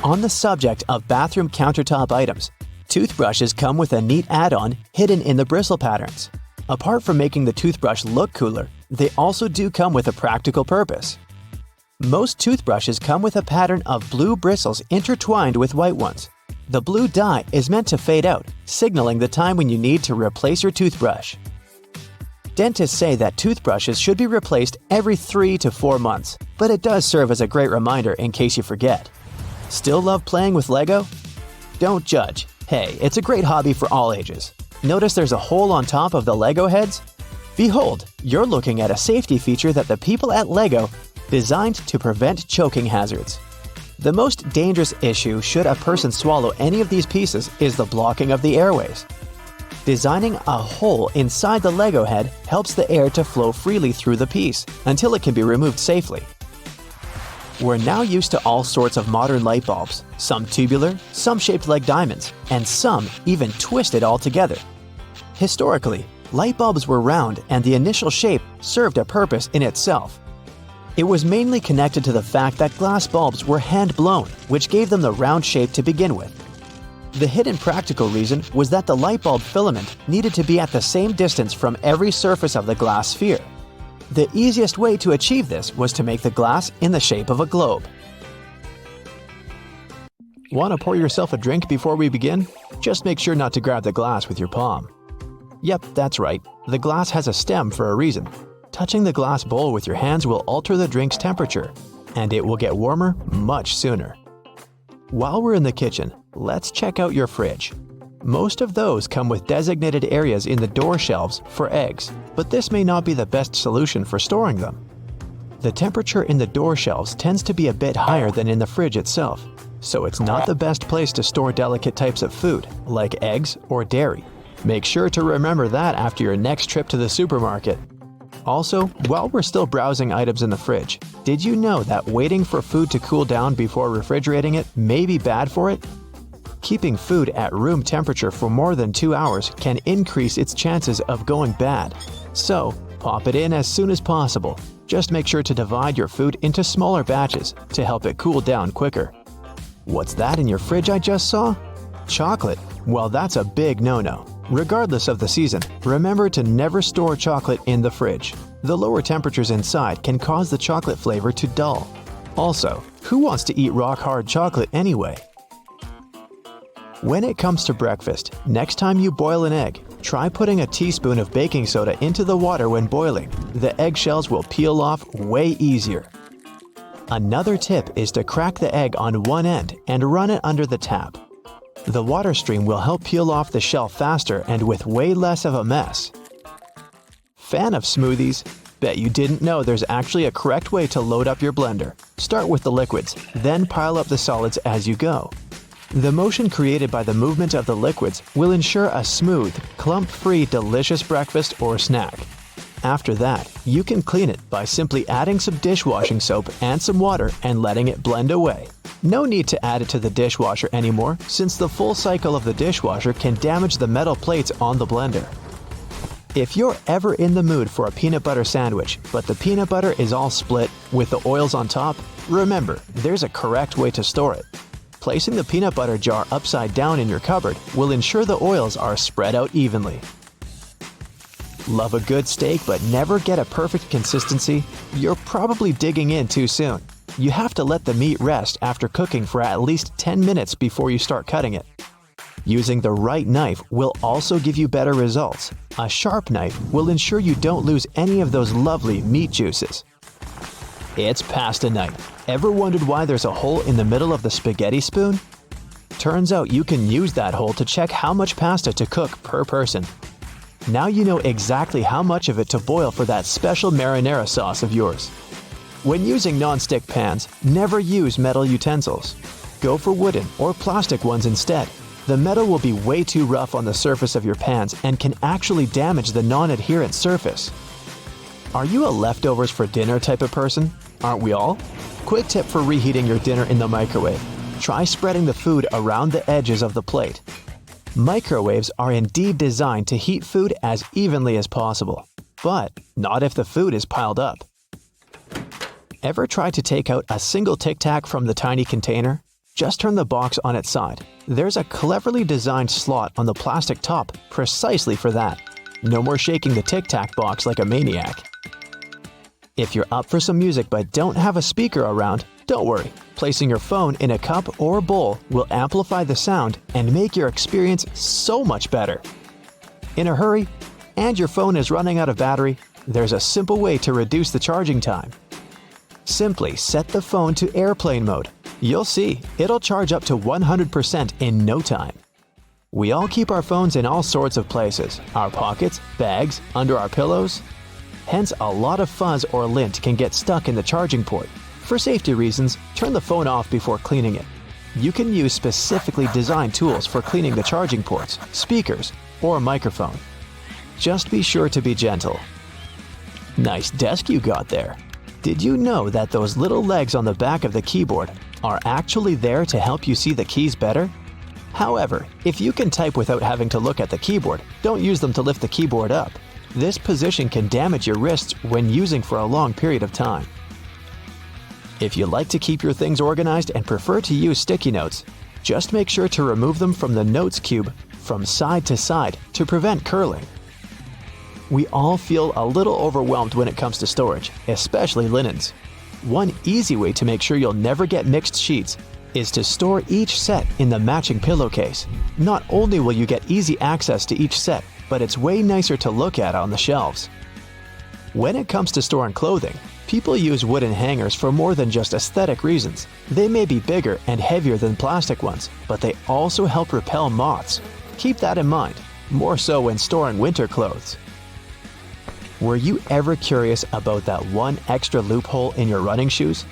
On the subject of bathroom countertop items, toothbrushes come with a neat add-on hidden in the bristle patterns. Apart from making the toothbrush look cooler, they also do come with a practical purpose. Most toothbrushes come with a pattern of blue bristles intertwined with white ones. The blue dye is meant to fade out, signaling the time when you need to replace your toothbrush. Dentists say that toothbrushes should be replaced every 3 to 4 months, but it does serve as a great reminder in case you forget. Still love playing with Lego? Don't judge. Hey, it's a great hobby for all ages. Notice there's a hole on top of the Lego heads? Behold, you're looking at a safety feature that the people at Lego designed to prevent choking hazards. The most dangerous issue should a person swallow any of these pieces is the blocking of the airways. Designing a hole inside the Lego head helps the air to flow freely through the piece until it can be removed safely. We're now used to all sorts of modern light bulbs, some tubular, some shaped like diamonds, and some even twisted altogether. Historically, light bulbs were round and the initial shape served a purpose in itself. It was mainly connected to the fact that glass bulbs were hand-blown, which gave them the round shape to begin with. The hidden practical reason was that the light bulb filament needed to be at the same distance from every surface of the glass sphere. The easiest way to achieve this was to make the glass in the shape of a globe. Want to pour yourself a drink before we begin? Just make sure not to grab the glass with your palm. Yep, that's right. The glass has a stem for a reason. Touching the glass bowl with your hands will alter the drink's temperature, and it will get warmer much sooner. While we're in the kitchen, let's check out your fridge. Most of those come with designated areas in the door shelves for eggs, but this may not be the best solution for storing them. The temperature in the door shelves tends to be a bit higher than in the fridge itself, so it's not the best place to store delicate types of food, like eggs or dairy. Make sure to remember that after your next trip to the supermarket. Also, while we're still browsing items in the fridge, did you know that waiting for food to cool down before refrigerating it may be bad for it? Keeping food at room temperature for more than 2 hours can increase its chances of going bad. So, pop it in as soon as possible. Just make sure to divide your food into smaller batches to help it cool down quicker. What's that in your fridge I just saw? Chocolate? Well, that's a big no-no. Regardless of the season, remember to never store chocolate in the fridge. The lower temperatures inside can cause the chocolate flavor to dull. Also, who wants to eat rock-hard chocolate anyway? When it comes to breakfast, next time you boil an egg, try putting a teaspoon of baking soda into the water when boiling. The eggshells will peel off way easier. Another tip is to crack the egg on one end and run it under the tap. The water stream will help peel off the shell faster and with way less of a mess. Fan of smoothies? Bet you didn't know there's actually a correct way to load up your blender. Start with the liquids, then pile up the solids as you go. The motion created by the movement of the liquids will ensure a smooth, clump-free, delicious breakfast or snack. After that, you can clean it by simply adding some dishwashing soap and some water and letting it blend away. No need to add it to the dishwasher anymore, since the full cycle of the dishwasher can damage the metal plates on the blender. If you're ever in the mood for a peanut butter sandwich, but the peanut butter is all split with the oils on top, remember, there's a correct way to store it. Placing the peanut butter jar upside down in your cupboard will ensure the oils are spread out evenly. Love a good steak but never get a perfect consistency? You're probably digging in too soon. You have to let the meat rest after cooking for at least 10 minutes before you start cutting it. Using the right knife will also give you better results. A sharp knife will ensure you don't lose any of those lovely meat juices. It's pasta night. Ever wondered why there's a hole in the middle of the spaghetti spoon? Turns out you can use that hole to check how much pasta to cook per person. Now you know exactly how much of it to boil for that special marinara sauce of yours. When using non-stick pans, never use metal utensils. Go for wooden or plastic ones instead. The metal will be way too rough on the surface of your pans and can actually damage the non-adherent surface. Are you a leftovers for dinner type of person? Aren't we all? Quick tip for reheating your dinner in the microwave. Try spreading the food around the edges of the plate. Microwaves are indeed designed to heat food as evenly as possible, but not if the food is piled up. Ever try to take out a single Tic Tac from the tiny container? Just turn the box on its side. There's a cleverly designed slot on the plastic top precisely for that. No more shaking the Tic Tac box like a maniac. If you're up for some music but don't have a speaker around, don't worry. Placing your phone in a cup or bowl will amplify the sound and make your experience so much better. In a hurry, and your phone is running out of battery, there's a simple way to reduce the charging time. Simply set the phone to airplane mode. You'll see, it'll charge up to 100% in no time. We all keep our phones in all sorts of places, our pockets, bags, under our pillows. Hence, a lot of fuzz or lint can get stuck in the charging port. For safety reasons, turn the phone off before cleaning it. You can use specifically designed tools for cleaning the charging ports, speakers, or a microphone. Just be sure to be gentle. Nice desk you got there. Did you know that those little legs on the back of the keyboard are actually there to help you see the keys better? However, if you can type without having to look at the keyboard, don't use them to lift the keyboard up. This position can damage your wrists when using for a long period of time. If you like to keep your things organized and prefer to use sticky notes, just make sure to remove them from the notes cube from side to side to prevent curling. We all feel a little overwhelmed when it comes to storage, especially linens. One easy way to make sure you'll never get mixed sheets is to store each set in the matching pillowcase. Not only will you get easy access to each set, but it's way nicer to look at on the shelves. When it comes to storing clothing, people use wooden hangers for more than just aesthetic reasons. They may be bigger and heavier than plastic ones, but they also help repel moths. Keep that in mind, more so when storing winter clothes. Were you ever curious about that one extra loophole in your running shoes?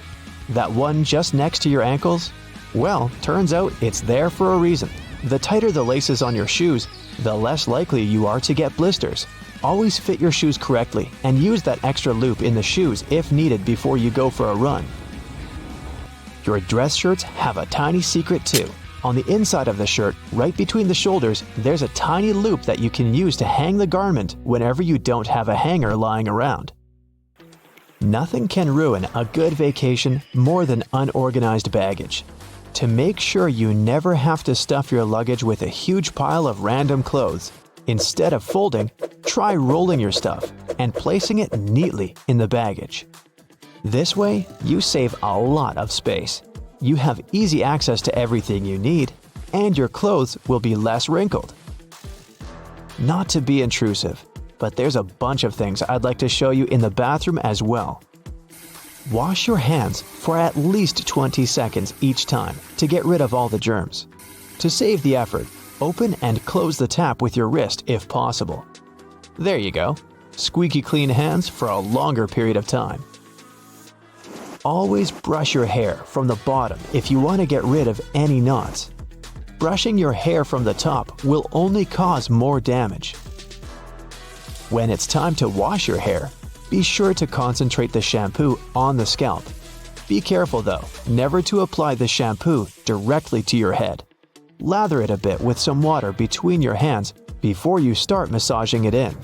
That one just next to your ankles? Well, turns out it's there for a reason. The tighter the laces on your shoes, the less likely you are to get blisters. Always fit your shoes correctly and use that extra loop in the shoes if needed before you go for a run. Your dress shirts have a tiny secret too. On the inside of the shirt, right between the shoulders, there's a tiny loop that you can use to hang the garment whenever you don't have a hanger lying around. Nothing can ruin a good vacation more than unorganized baggage. To make sure you never have to stuff your luggage with a huge pile of random clothes, instead of folding, try rolling your stuff and placing it neatly in the baggage. This way, you save a lot of space. You have easy access to everything you need, and your clothes will be less wrinkled. Not to be intrusive, but there's a bunch of things I'd like to show you in the bathroom as well. Wash your hands for at least 20 seconds each time to get rid of all the germs. To save the effort, open and close the tap with your wrist if possible. There you go. Squeaky clean hands for a longer period of time. Always brush your hair from the bottom if you want to get rid of any knots. Brushing your hair from the top will only cause more damage. When it's time to wash your hair, be sure to concentrate the shampoo on the scalp. Be careful though, never to apply the shampoo directly to your head. Lather it a bit with some water between your hands before you start massaging it in.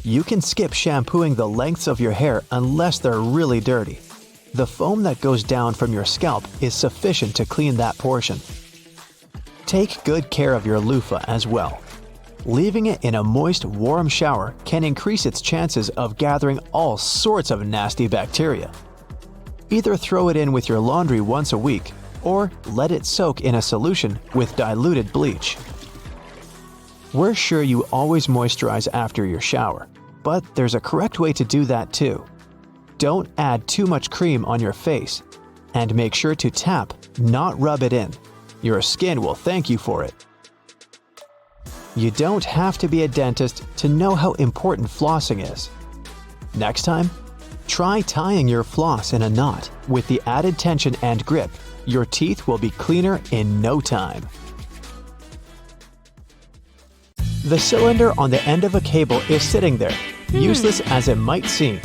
You can skip shampooing the lengths of your hair unless they're really dirty. The foam that goes down from your scalp is sufficient to clean that portion. Take good care of your loofah as well. Leaving it in a moist, warm shower can increase its chances of gathering all sorts of nasty bacteria. Either throw it in with your laundry once a week, or let it soak in a solution with diluted bleach. We're sure you always moisturize after your shower, but there's a correct way to do that too. Don't add too much cream on your face, and make sure to tap, not rub it in. Your skin will thank you for it. You don't have to be a dentist to know how important flossing is. Next time, try tying your floss in a knot. With the added tension and grip, your teeth will be cleaner in no time. The cylinder on the end of a cable is sitting there, useless as it might seem.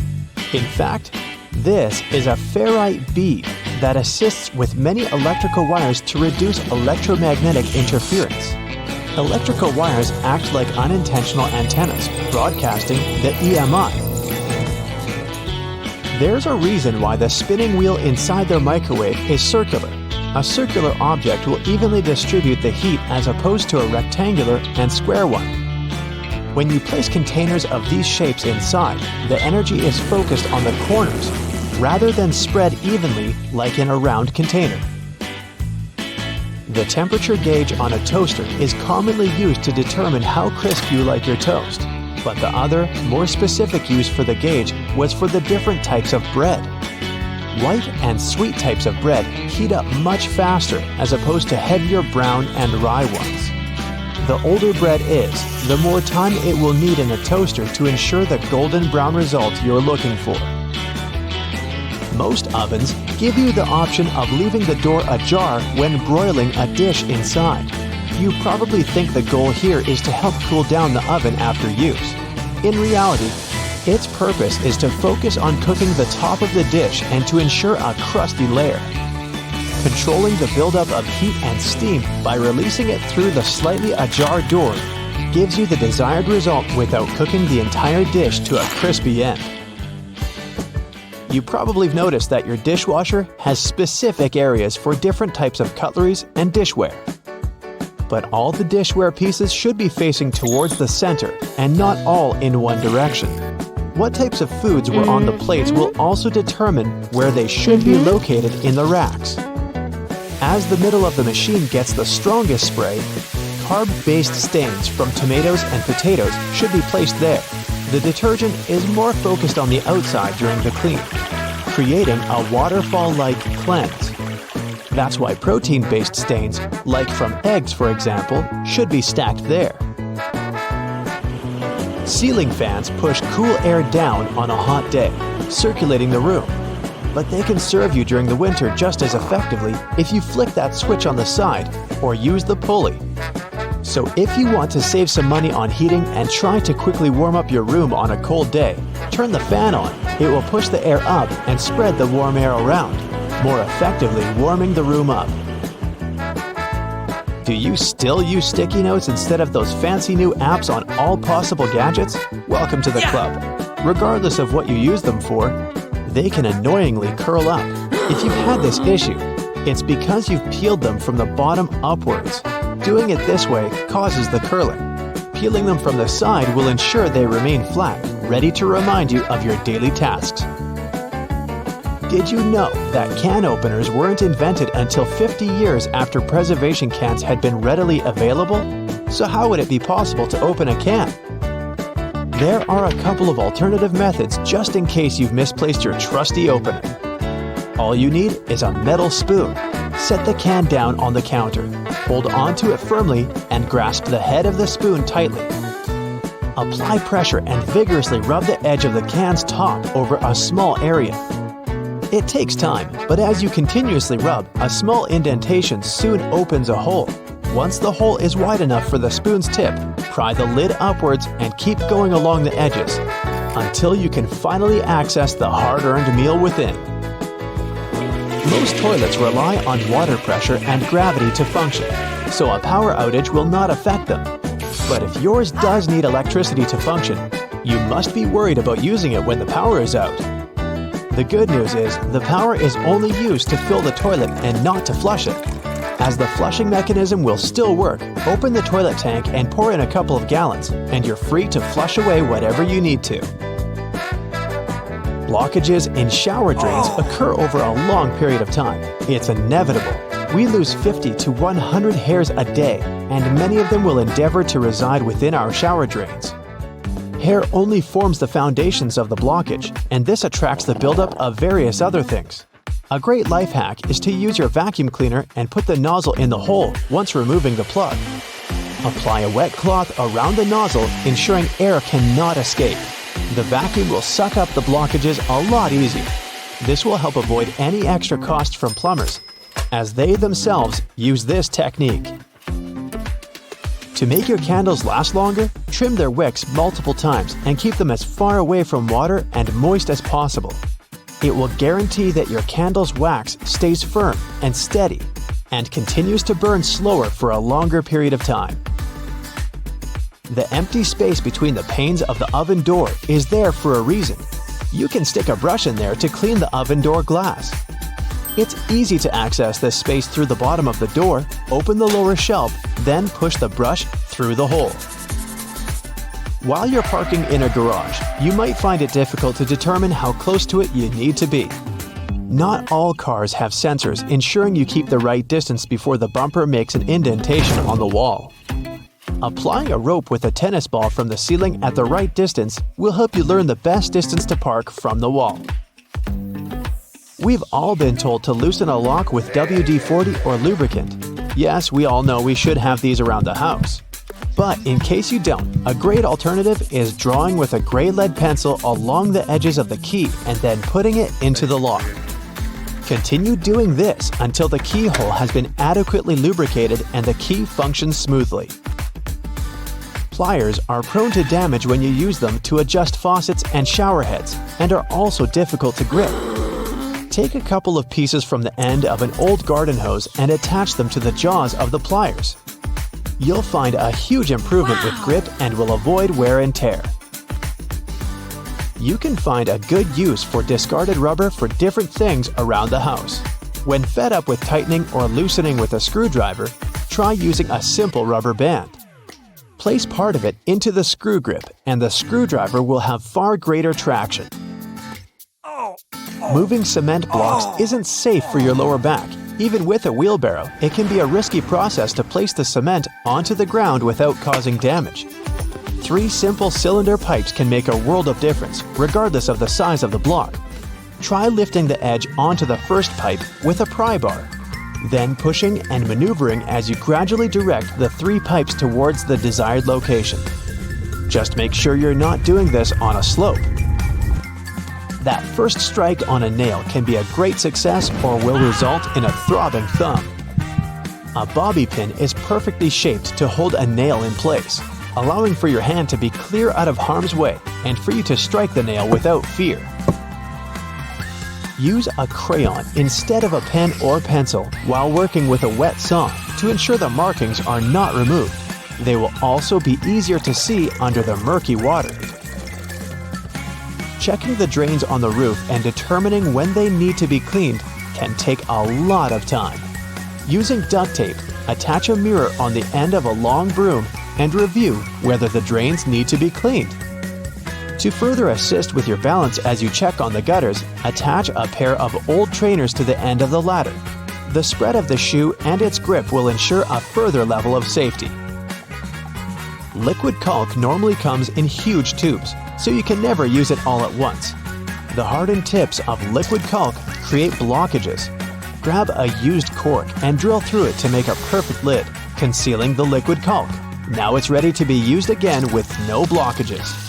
In fact, this is a ferrite bead that assists with many electrical wires to reduce electromagnetic interference. Electrical wires act like unintentional antennas, broadcasting the EMI. There's a reason why the spinning wheel inside their microwave is circular. A circular object will evenly distribute the heat as opposed to a rectangular and square one. When you place containers of these shapes inside, the energy is focused on the corners rather than spread evenly like in a round container. The temperature gauge on a toaster is commonly used to determine how crisp you like your toast, but the other, more specific use for the gauge was for the different types of bread. White and sweet types of bread heat up much faster as opposed to heavier brown and rye ones. The older bread is, the more time it will need in a toaster to ensure the golden brown result you're looking for. Most ovens give you the option of leaving the door ajar when broiling a dish inside. You probably think the goal here is to help cool down the oven after use. In reality, its purpose is to focus on cooking the top of the dish and to ensure a crusty layer. Controlling the buildup of heat and steam by releasing it through the slightly ajar door gives you the desired result without cooking the entire dish to a crispy end. You probably have noticed that your dishwasher has specific areas for different types of cutleries and dishware. But all the dishware pieces should be facing towards the center and not all in one direction. What types of foods were on the plates will also determine where they should be located in the racks. As the middle of the machine gets the strongest spray, carb-based stains from tomatoes and potatoes should be placed there. The detergent is more focused on the outside during the clean, creating a waterfall-like cleanse. That's why protein-based stains, like from eggs for example, should be stacked there. Ceiling fans push cool air down on a hot day, circulating the room. But they can serve you during the winter just as effectively if you flick that switch on the side or use the pulley. So if you want to save some money on heating and try to quickly warm up your room on a cold day, turn the fan on. It will push the air up and spread the warm air around, more effectively warming the room up. Do you still use sticky notes instead of those fancy new apps on all possible gadgets? Welcome to the club. Regardless of what you use them for, they can annoyingly curl up. If you've had this issue, it's because you've peeled them from the bottom upwards. Doing it this way causes the curling. Peeling them from the side will ensure they remain flat, ready to remind you of your daily tasks. Did you know that can openers weren't invented until 50 years after preservation cans had been readily available? So how would it be possible to open a can? There are a couple of alternative methods just in case you've misplaced your trusty opener. All you need is a metal spoon. Set the can down on the counter, hold onto it firmly, and grasp the head of the spoon tightly. Apply pressure and vigorously rub the edge of the can's top over a small area. It takes time, but as you continuously rub, a small indentation soon opens a hole. Once the hole is wide enough for the spoon's tip, pry the lid upwards and keep going along the edges until you can finally access the hard-earned meal within. Most toilets rely on water pressure and gravity to function, so a power outage will not affect them. But if yours does need electricity to function, you must be worried about using it when the power is out. The good news is the power is only used to fill the toilet and not to flush it. As the flushing mechanism will still work, open the toilet tank and pour in a couple of gallons, and you're free to flush away whatever you need to. Blockages in shower drains occur over a long period of time. It's inevitable. We lose 50 to 100 hairs a day, and many of them will endeavor to reside within our shower drains. Hair only forms the foundations of the blockage, and this attracts the buildup of various other things. A great life hack is to use your vacuum cleaner and put the nozzle in the hole once removing the plug. Apply a wet cloth around the nozzle, ensuring air cannot escape. The vacuum will suck up the blockages a lot easier. This will help avoid any extra cost from plumbers, as they themselves use this technique. To make your candles last longer, trim their wicks multiple times and keep them as far away from water and moist as possible. It will guarantee that your candle's wax stays firm and steady and continues to burn slower for a longer period of time. The empty space between the panes of the oven door is there for a reason. You can stick a brush in there to clean the oven door glass. It's easy to access this space through the bottom of the door, open the lower shelf, then push the brush through the hole. While you're parking in a garage, you might find it difficult to determine how close to it you need to be. Not all cars have sensors ensuring you keep the right distance before the bumper makes an indentation on the wall. Applying a rope with a tennis ball from the ceiling at the right distance will help you learn the best distance to park from the wall. We've all been told to loosen a lock with WD-40 or lubricant. Yes, we all know we should have these around the house. But in case you don't, a great alternative is drawing with a gray lead pencil along the edges of the key and then putting it into the lock. Continue doing this until the keyhole has been adequately lubricated and the key functions smoothly. Pliers are prone to damage when you use them to adjust faucets and shower heads and are also difficult to grip. Take a couple of pieces from the end of an old garden hose and attach them to the jaws of the pliers. You'll find a huge improvement with grip and will avoid wear and tear. You can find a good use for discarded rubber for different things around the house. When fed up with tightening or loosening with a screwdriver, try using a simple rubber band. Place part of it into the screw grip and the screwdriver will have far greater traction. Moving cement blocks isn't safe for your lower back. Even with a wheelbarrow, it can be a risky process to place the cement onto the ground without causing damage. 3 simple cylinder pipes can make a world of difference, regardless of the size of the block. Try lifting the edge onto the first pipe with a pry bar, then pushing and maneuvering as you gradually direct the 3 pipes towards the desired location. Just make sure you're not doing this on a slope. That first strike on a nail can be a great success or will result in a throbbing thumb. A bobby pin is perfectly shaped to hold a nail in place, allowing for your hand to be clear out of harm's way and for you to strike the nail without fear. Use a crayon instead of a pen or pencil while working with a wet saw to ensure the markings are not removed. They will also be easier to see under the murky water. Checking the drains on the roof and determining when they need to be cleaned can take a lot of time. Using duct tape, attach a mirror on the end of a long broom and review whether the drains need to be cleaned. To further assist with your balance as you check on the gutters, attach a pair of old trainers to the end of the ladder. The spread of the shoe and its grip will ensure a further level of safety. Liquid caulk normally comes in huge tubes, so you can never use it all at once. The hardened tips of liquid caulk create blockages. Grab a used cork and drill through it to make a perfect lid, concealing the liquid caulk. Now it's ready to be used again with no blockages.